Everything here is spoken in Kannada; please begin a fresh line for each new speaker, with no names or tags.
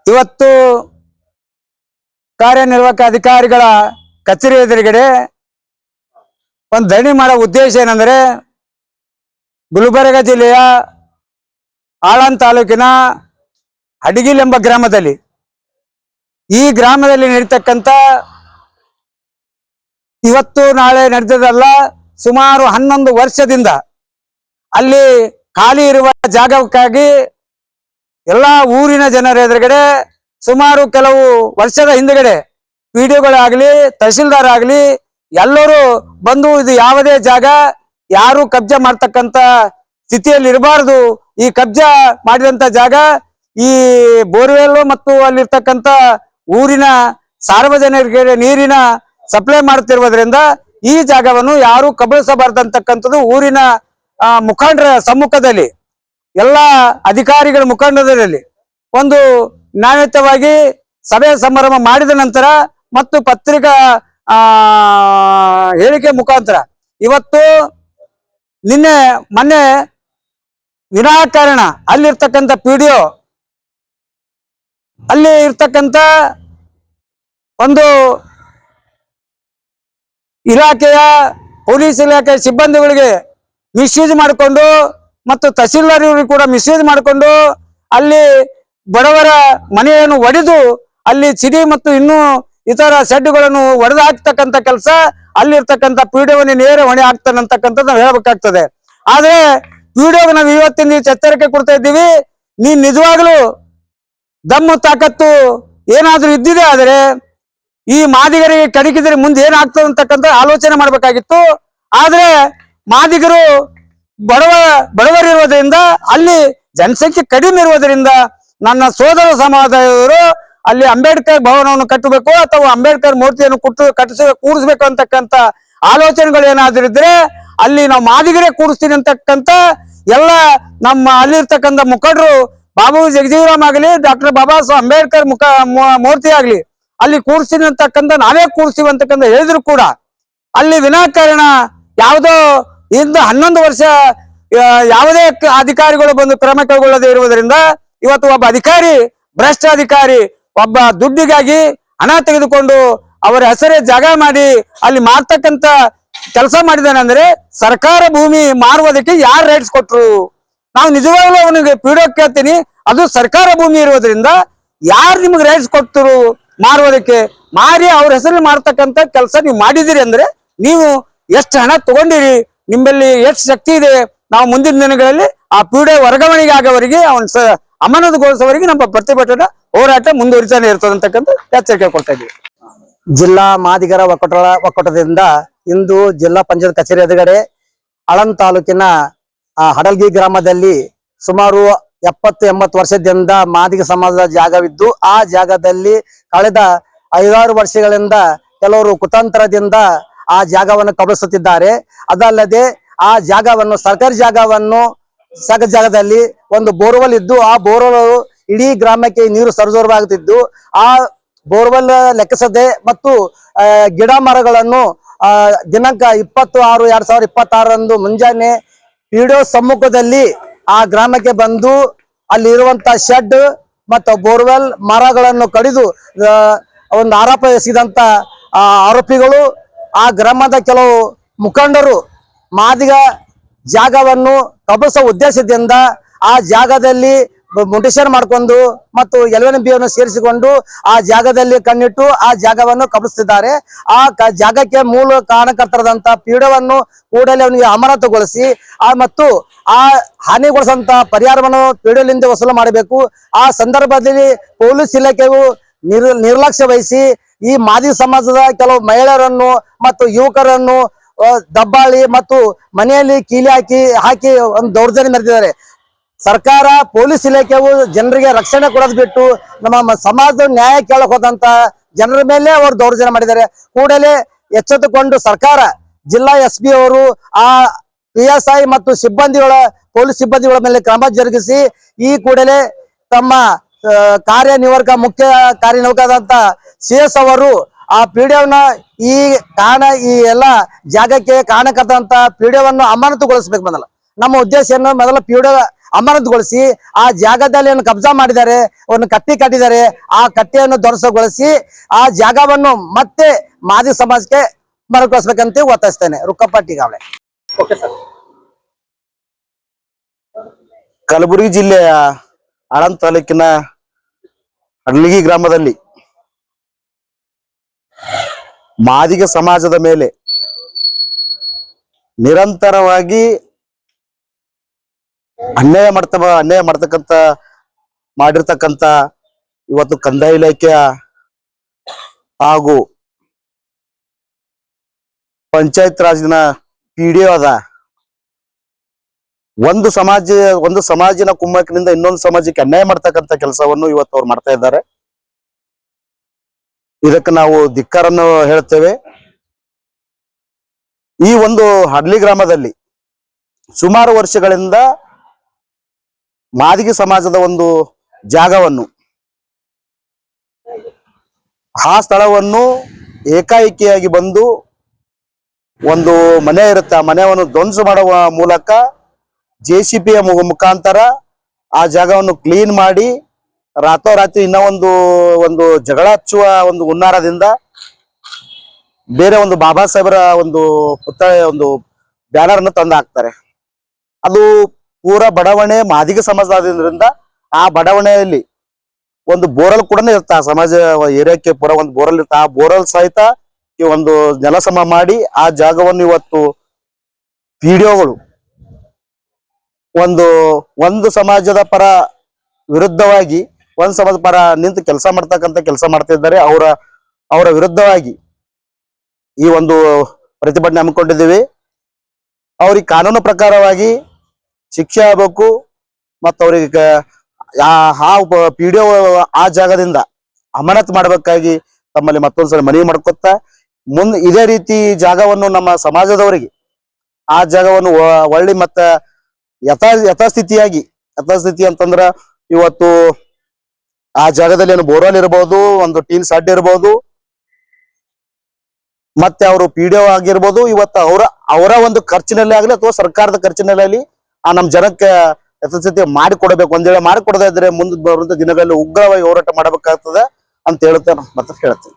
ಇವತ್ತು ಕಾರ್ಯನಿರ್ವಾಹಕ ಅಧಿಕಾರಿಗಳ ಕಚೇರಿ ಎದುರುಗಡೆ ಒಂದು ಧರಣಿ ಮಾಡೋ ಉದ್ದೇಶ ಏನಂದ್ರೆ ಗುಲ್ಬರ್ಗ ಜಿಲ್ಲೆಯ ಆಳಂದ್ ತಾಲೂಕಿನ ಅಡಗಿಲ್ ಎಂಬ ಗ್ರಾಮದಲ್ಲಿ ಈ ಗ್ರಾಮದಲ್ಲಿ ನಡೀತಕ್ಕಂಥ ಇವತ್ತು ನಾಳೆ ನಡೆದದಲ್ಲ ಸುಮಾರು 11 ವರ್ಷದಿಂದ ಅಲ್ಲಿ ಖಾಲಿ ಇರುವ ಜಾಗಕ್ಕಾಗಿ ಎಲ್ಲ ಊರಿನ ಜನರ ಎದುರುಗಡೆ ಸುಮಾರು ಕೆಲವು ವರ್ಷದ ಹಿಂದುಗಡೆ ಪಿಡಿಒಗಳಾಗ್ಲಿ ತಹಶೀಲ್ದಾರ್ ಆಗ್ಲಿ ಎಲ್ಲರೂ ಬಂದು ಇದು ಯಾವುದೇ ಜಾಗ ಯಾರು ಕಬ್ಜಾ ಮಾಡ್ತಕ್ಕಂತ ಸ್ಥಿತಿಯಲ್ಲಿ ಇರಬಾರದು, ಈ ಕಬ್ಜಾ ಮಾಡಿದಂತ ಜಾಗ ಈ ಬೋರ್ವೆಲ್ ಮತ್ತು ಅಲ್ಲಿರ್ತಕ್ಕಂಥ ಊರಿನ ಸಾರ್ವಜನಿಕರಿಗೆ ನೀರಿನ ಸಪ್ಲೈ ಮಾಡುತ್ತಿರುವುದರಿಂದ ಈ ಜಾಗವನ್ನು ಯಾರು ಕಬಳಿಸಬಾರ್ದಂತಕ್ಕಂಥದ್ದು ಊರಿನ ಮುಖಂಡರ ಸಮ್ಮುಖದಲ್ಲಿ ಎಲ್ಲ ಅಧಿಕಾರಿಗಳ ಮುಖಂಡರಲ್ಲಿ ಒಂದು ನ್ಯಾಯಯುತವಾಗಿ ಸಭೆ ಸಮಾರಂಭ ಮಾಡಿದ ನಂತರ ಮತ್ತು ಪತ್ರಿಕಾ ಹೇಳಿಕೆ ಮುಖಾಂತರ ಇವತ್ತು ಮೊನ್ನೆ ವಿನಾಕಾರಣ ಅಲ್ಲಿರ್ತಕ್ಕಂಥ ಪಿಡಿಒ ಅಲ್ಲಿ ಇರ್ತಕ್ಕಂಥ ಒಂದು ಇಲಾಖೆಯ ಪೊಲೀಸ್ ಇಲಾಖೆ ಸಿಬ್ಬಂದಿಗಳಿಗೆ ಮಿಸ್ಯೂಸ್ ಮಾಡಿಕೊಂಡು ಮತ್ತು ತಹಸೀಲ್ದಾರ್ ಕೂಡ ಮಿಸ್ಯೂಸ್ ಮಾಡಿಕೊಂಡು ಅಲ್ಲಿ ಬಡವರ ಮನೆಯನ್ನು ಒಡೆದು ಅಲ್ಲಿ ಚಿಡಿ ಮತ್ತು ಇನ್ನೂ ಇತರ ಶೆಡ್ಗಳನ್ನು ಒಡೆದು ಹಾಕ್ತಕ್ಕಂಥ ಕೆಲಸ ಅಲ್ಲಿರ್ತಕ್ಕಂಥ ಪಿಡಿಒನೇ ನೇರ ಹೊಣೆ ಆಗ್ತಾನೆ ಅಂತಕ್ಕಂಥದ್ದು ನಾವು ಹೇಳ್ಬೇಕಾಗ್ತದೆ. ಆದ್ರೆ ಪಿಡಿಒಗೆ ನಾವು ಇವತ್ತಿನ ದಿವಸ ಎಚ್ಚರಿಕೆ ಕೊಡ್ತಾ ಇದ್ದೀವಿ, ನೀನ್ ನಿಜವಾಗ್ಲೂ ದಮ್ಮು ತಾಕತ್ತು ಏನಾದ್ರೂ ಇದ್ದಿದೆ ಆದ್ರೆ ಈ ಮಾದಿಗರಿಗೆ ಕಡಿಕಿದ್ರೆ ಮುಂದೆ ಏನಾಗ್ತದೆ ಅಂತಕ್ಕಂಥ ಆಲೋಚನೆ ಮಾಡ್ಬೇಕಾಗಿತ್ತು. ಆದ್ರೆ ಮಾದಿಗರು ಬಡವರಿರುವುದರಿಂದ ಅಲ್ಲಿ ಜನಸಂಖ್ಯೆ ಕಡಿಮೆ ಇರುವುದರಿಂದ ನನ್ನ ಸೋದರ ಸಮಾಜದವರು ಅಲ್ಲಿ ಅಂಬೇಡ್ಕರ್ ಭವನವನ್ನು ಕಟ್ಟಬೇಕು ಅಥವಾ ಅಂಬೇಡ್ಕರ್ ಮೂರ್ತಿಯನ್ನು ಕೂಡಿಸ್ಬೇಕು ಅಂತಕ್ಕಂಥ ಆಲೋಚನೆಗಳು ಏನಾದ್ರೂ ಇದ್ರೆ ಅಲ್ಲಿ ನಾವು ಮಾದಿಗರೇ ಕೂಡಿಸ್ತೀನಿ ಅಂತಕ್ಕಂಥ ಎಲ್ಲ ನಮ್ಮ ಅಲ್ಲಿರ್ತಕ್ಕಂಥ ಮುಖಂಡರು ಬಾಬು ಜಗಜೀವರಾಮ್ ಆಗಲಿ ಡಾಕ್ಟರ್ ಬಾಬಾ ಸಾಹೇಬ್ ಅಂಬೇಡ್ಕರ್ ಮೂರ್ತಿ ಆಗ್ಲಿ ಅಲ್ಲಿ ಕೂಡಿಸ್ತೀನಿ ಅಂತಕ್ಕಂಥ ನಾವೇ ಕೂಡಿಸ್ತೀವಿ ಅಂತಕ್ಕಂಥ ಹೇಳಿದ್ರು ಕೂಡ ಅಲ್ಲಿ ವಿನಾಕಾರಣ ಯಾವುದೋ ಇಂದು 11 ವರ್ಷ ಯಾವುದೇ ಅಧಿಕಾರಿಗಳು ಬಂದು ಕ್ರಮ ಕೈಗೊಳ್ಳದೆ ಇರುವುದರಿಂದ ಇವತ್ತು ಒಬ್ಬ ಅಧಿಕಾರಿ ಭ್ರಷ್ಟ ಅಧಿಕಾರಿ ಒಬ್ಬ ದುಡ್ಡಿಗಾಗಿ ಹಣ ತೆಗೆದುಕೊಂಡು ಅವರ ಹೆಸರೇ ಜಾಗ ಮಾಡಿ ಅಲ್ಲಿ ಮಾರ್ತಕ್ಕಂತ ಕೆಲಸ ಮಾಡಿದಾನಂದ್ರೆ ಸರ್ಕಾರ ಭೂಮಿ ಮಾರುವುದಕ್ಕೆ ಯಾರು ರೈಟ್ಸ್ ಕೊಟ್ರು? ನಾವು ನಿಜವಾಗ್ಲೂ ಅವನಿಗೆ ಪಿಡಿಒ ಕೇಳ್ತೀನಿ, ಅದು ಸರ್ಕಾರ ಭೂಮಿ ಇರೋದ್ರಿಂದ ಯಾರು ನಿಮ್ಗೆ ರೈಟ್ಸ್ ಕೊಟ್ಟರು ಮಾರುವುದಕ್ಕೆ? ಮಾರಿ ಅವ್ರ ಹೆಸರಲ್ಲಿ ಮಾರ್ತಕ್ಕಂತ ಕೆಲಸ ನೀವು ಮಾಡಿದಿರಿ ಅಂದ್ರೆ ನೀವು ಎಷ್ಟು ಹಣ ತಗೊಂಡಿರಿ, ನಿಮ್ಮಲ್ಲಿ ಎಷ್ಟು ಶಕ್ತಿ ಇದೆ? ನಾವು ಮುಂದಿನ ದಿನಗಳಲ್ಲಿ ಆ ಪಿಡಿಒ ವರ್ಗಾವಣೆಗೆ ಆಗವರಿಗೆ ಅವನ ಅಮಾನತುಗೊಳಿಸುವವರೆಗೆ ನಮ್ಮ ಪ್ರತಿಭಟನಾ ಹೋರಾಟ ಮುಂದುವರಿತಾನೆ ಇರ್ತದೆ ಅಂತಕ್ಕಂಥ ಎಚ್ಚರಿಕೆ ಕೊಡ್ತಾ ಇದ್ದೀವಿ.
ಜಿಲ್ಲಾ ಮಾದಿಗರ ಒಕ್ಕೂಟದಿಂದ ಇಂದು ಜಿಲ್ಲಾ ಪಂಚಾಯತ್ ಕಚೇರಿ ಎದುರುಗಡೆ ಆಳಂದ್ ತಾಲೂಕಿನ ಹಡಲ್ಗಿ ಗ್ರಾಮದಲ್ಲಿ ಸುಮಾರು 70-80 ವರ್ಷದಿಂದ ಮಾದಿಗ ಸಮಾಜದ ಜಾಗವಿದ್ದು ಆ ಜಾಗದಲ್ಲಿ ಕಳೆದ 5-6 ವರ್ಷಗಳಿಂದ ಕೆಲವರು ಕುತಂತ್ರದಿಂದ ಆ ಜಾಗವನ್ನು ಕಬಳಿಸುತ್ತಿದ್ದಾರೆ. ಅದಲ್ಲದೆ ಆ ಜಾಗವನ್ನು ಸರ್ಕಾರಿ ಜಾಗದಲ್ಲಿ ಒಂದು ಬೋರ್ವೆಲ್ ಇದ್ದು ಆ ಬೋರ್ವೆಲ್ ಇಡೀ ಗ್ರಾಮಕ್ಕೆ ನೀರು ಸರಬರಾಜಾಗುತ್ತಿದ್ದು ಆ ಬೋರ್ವೆಲ್ ಲೆಕ್ಕಿಸದೆ ಮತ್ತು ಗಿಡ ಮರಗಳನ್ನು ದಿನಾಂಕ 26/2026 ಮುಂಜಾನೆ ಪಿಡಿಒ ಸಮ್ಮುಖದಲ್ಲಿ ಆ ಗ್ರಾಮಕ್ಕೆ ಬಂದು ಅಲ್ಲಿರುವಂತ ಶೆಡ್ ಮತ್ತು ಬೋರ್ವೆಲ್ ಮರಗಳನ್ನು ಕಡಿದು ಒಂದು ಆರೋಪ ಎಸಗಿದಂತ ಆರೋಪಿಗಳು ಆ ಗ್ರಾಮದ ಕೆಲವು ಮುಖಂಡರು ಮಾದಿಗ ಜಾಗವನ್ನು ಕಬಳಿಸುವ ಉದ್ದೇಶದಿಂದ ಆ ಜಾಗದಲ್ಲಿ ಮುಟೇಶನ್ ಮಾಡಿಕೊಂಡು ಮತ್ತು LNBಯನ್ನು ಸೇರಿಸಿಕೊಂಡು ಆ ಜಾಗದಲ್ಲಿ ಕಣ್ಣಿಟ್ಟು ಆ ಜಾಗವನ್ನು ಕಬಳಿಸುತ್ತಿದ್ದಾರೆ. ಆ ಜಾಗಕ್ಕೆ ಮೂಲ ಕಾರಣಕರ್ತರಾದಂತ ಪಿಡಿಒವನ್ನು ಕೂಡಲೇ ಅವನಿಗೆ ಅಮಾನತುಗೊಳಿಸಿ ಮತ್ತು ಆ ಹಾನಿಗೊಳಿಸಂತ ಪರಿಹಾರವನ್ನು ಪಿಡಿಒಲಿಂದ ವಸೂಲು ಮಾಡಬೇಕು. ಆ ಸಂದರ್ಭದಲ್ಲಿ ಪೊಲೀಸ್ ಇಲಾಖೆಯು ನಿರ್ಲಕ್ಷ್ಯ ವಹಿಸಿ ಈ ಮಾದಿಗ ಸಮಾಜದ ಕೆಲವು ಮಹಿಳೆಯರನ್ನು ಮತ್ತು ಯುವಕರನ್ನು ದಬ್ಬಾಳಿ ಮತ್ತು ಮನೆಯಲ್ಲಿ ಕೀಲಿ ಹಾಕಿ ಒಂದು ದೌರ್ಜನ್ಯ ಮೆರೆದಿದ್ದಾರೆ. ಸರ್ಕಾರ ಪೊಲೀಸ್ ಇಲಾಖೆಯು ಜನರಿಗೆ ರಕ್ಷಣೆ ಕೊಡೋದು ಬಿಟ್ಟು ನಮ್ಮ ಸಮಾಜದ ನ್ಯಾಯ ಕೇಳಕ್ ಹೋದಂತ ಜನರ ಮೇಲೆ ಅವರು ದೌರ್ಜನ್ಯ ಮಾಡಿದ್ದಾರೆ. ಕೂಡಲೇ ಎಚ್ಚೆತ್ತುಕೊಂಡು ಸರ್ಕಾರ ಜಿಲ್ಲಾ SP ಅವರು ಆ PSI ಮತ್ತು ಪೊಲೀಸ್ ಸಿಬ್ಬಂದಿಗಳ ಮೇಲೆ ಕ್ರಮ ಜರುಗಿಸಿ ಈ ಕೂಡಲೇ ತಮ್ಮ ಮುಖ್ಯ ಕಾರ್ಯನಿರ್ವಾಹಕರಾದಂತ CS ಅವರು ಆ ಪಿಡಿಒನ ಈ ಎಲ್ಲ ಜಾಗಕ್ಕೆ ಕಾರಣಕರ್ತಂತ ಪಿಡಿಒವನ್ನು ಅಮಾನತುಗೊಳಿಸಬೇಕು. ನಮ್ಮ ಉದ್ದೇಶ ಏನು, ಮೊದಲ ಪಿಡಿಒ ಅಮಾನತುಗೊಳಿಸಿ ಆ ಜಾಗದಲ್ಲಿ ಏನು ಕಬ್ಜಾ ಮಾಡಿದ್ದಾರೆ, ಒಂದು ಕಟ್ಟಿ ಕಟ್ಟಿದ್ದಾರೆ, ಆ ಕಟ್ಟಿಯನ್ನು ಧ್ವಂಸಗೊಳಿಸಿ ಆ ಜಾಗವನ್ನು ಮತ್ತೆ ಮಾದಿ ಸಮಾಜಕ್ಕೆ ಮರುಕಳಿಸ್ಬೇಕಂತ ಒತ್ತಾಯಿಸ್ತೇನೆ. ರುಕ್ಕಪಟ್ಟಿಗಾವಳೆ.
ಕಲಬುರಗಿ ಜಿಲ್ಲೆಯ ಆಳಂದ ತಾಲೂಕಿನ ಹಡ್ಲಿಗಿ ಗ್ರಾಮದಲ್ಲಿ ಮಾದಿಗ ಸಮಾಜದ ಮೇಲೆ ನಿರಂತರವಾಗಿ ಅನ್ಯಾಯ ಮಾಡಿರ್ತಕ್ಕಂಥ ಇವತ್ತು ಕಂದಾಯ ಇಲಾಖೆಯ ಹಾಗೂ ಪಂಚಾಯತ್ ರಾಜ್ನ PDO ಅದ ಒಂದು ಸಮಾಜಿನ ಕುಮ್ಮಕ್ಕಿನಿಂದ ಇನ್ನೊಂದು ಸಮಾಜಕ್ಕೆ ಅನ್ಯಾಯ ಮಾಡ್ತಕ್ಕಂಥ ಕೆಲಸವನ್ನು ಇವತ್ತು ಅವ್ರು ಮಾಡ್ತಾ ಇದ್ದಾರೆ. ಇದಕ್ಕೆ ನಾವು ಧಿಕ್ಕಾರನ್ನು ಹೇಳ್ತೇವೆ. ಈ ಒಂದು ಹಡ್ಲಿ ಗ್ರಾಮದಲ್ಲಿ ಸುಮಾರು ವರ್ಷಗಳಿಂದ ಮಾದಿಗ ಸಮಾಜದ ಒಂದು ಜಾಗವನ್ನು, ಆ ಸ್ಥಳವನ್ನು ಏಕಾಏಕಿಯಾಗಿ ಬಂದು ಒಂದು ಮನೆ ಇರುತ್ತೆ, ಆ ಮನೆಯನ್ನು ಧ್ವಂಸ ಮಾಡುವ ಮೂಲಕ JCPಯ ಮುಖಾಂತರ ಆ ಜಾಗವನ್ನು ಕ್ಲೀನ್ ಮಾಡಿ ರಾತ್ರೋರಾತ್ರಿ ಇನ್ನೂ ಒಂದು ಜಗಳ ಹಚ್ಚುವ ಒಂದು ಹುನ್ನಾರದಿಂದ ಬೇರೆ ಒಂದು ಬಾಬಾ ಸಾಹೇಬರ ಒಂದು ಪುತ್ಥಳಿ, ಒಂದು ಬ್ಯಾನರ್ ಅನ್ನು ತಂದು ಹಾಕ್ತಾರೆ. ಅದು ಪೂರ ಬಡಾವಣೆ ಮಾದಿಗ ಸಮಾಜದಿಂದ ಆ ಬಡಾವಣೆಯಲ್ಲಿ ಒಂದು ಬೋರಲ್ ಕೂಡ ಇರುತ್ತೆ. ಆ ಸಮಾಜ ಏರಿಯಾಕ್ಕೆ ಪೂರ ಒಂದು ಬೋರಲ್ ಇರುತ್ತೆ. ಆ ಬೋರಲ್ ಸಹಿತ ಒಂದು ನೆಲಸಮ ಮಾಡಿ ಆ ಜಾಗವನ್ನು ಇವತ್ತು PDOಗಳು ಒಂದು ಸಮಾಜದ ಪರ ವಿರುದ್ಧವಾಗಿ ಒಂದು ಸಮಾಜದ ಪರ ನಿಂತು ಕೆಲಸ ಮಾಡ್ತಾ ಇದ್ದಾರೆ. ಅವರ ವಿರುದ್ಧವಾಗಿ ಈ ಒಂದು ಪ್ರತಿಭಟನೆ ಹಮ್ಮಿಕೊಂಡಿದ್ದೀವಿ. ಅವ್ರಿಗೆ ಕಾನೂನು ಪ್ರಕಾರವಾಗಿ ಶಿಕ್ಷೆ ಆಗಬೇಕು ಮತ್ತು ಅವ್ರಿಗೆ PDO ಆ ಜಾಗದಿಂದ ಅಮಾನತ್ ಮಾಡಬೇಕಾಗಿ ತಮ್ಮಲ್ಲಿ ಮತ್ತೊಂದ್ಸಲ ಮನವಿ ಮಾಡ್ಕೊತಾ, ಮುಂದೆ ಇದೇ ರೀತಿ ಜಾಗವನ್ನು ನಮ್ಮ ಸಮಾಜದವರಿಗೆ ಆ ಜಾಗವನ್ನು ಒಳ್ಳೆ ಮತ್ತ ಯಥಾಸ್ಥಿತಿ ಅಂತಂದ್ರ ಇವತ್ತು ಆ ಜಾಗದಲ್ಲಿ ಏನು ಬೋರ್ವೆಲ್ ಇರ್ಬೋದು, ಒಂದು ಟೀನ್ ಸಡ್ ಇರ್ಬೋದು, ಮತ್ತೆ ಅವರು PDO ಆಗಿರ್ಬೋದು. ಇವತ್ತು ಅವರ ಒಂದು ಖರ್ಚಿನಲ್ಲಿ ಆಗ್ಲಿ ಅಥವಾ ಸರ್ಕಾರದ ಖರ್ಚಿನಲ್ಲಿ ಆ ನಮ್ಮ ಜನಕ್ಕೆ ಯಥಾಸ್ಥಿತಿ ಮಾಡಿಕೊಡಬೇಕು. ಒಂದ್ ವೇಳೆ ಮಾಡಿಕೊಡದೇ ಇದ್ರೆ ಮುಂದೆ ಬರುವಂತ ದಿನಗಳಲ್ಲಿ ಉಗ್ರವಾಗಿ ಹೋರಾಟ ಮಾಡಬೇಕಾಗ್ತದೆ ಅಂತ ಹೇಳ್ತೇನೆ. ಮತ್ತೆ ಹೇಳ್ತೇನೆ.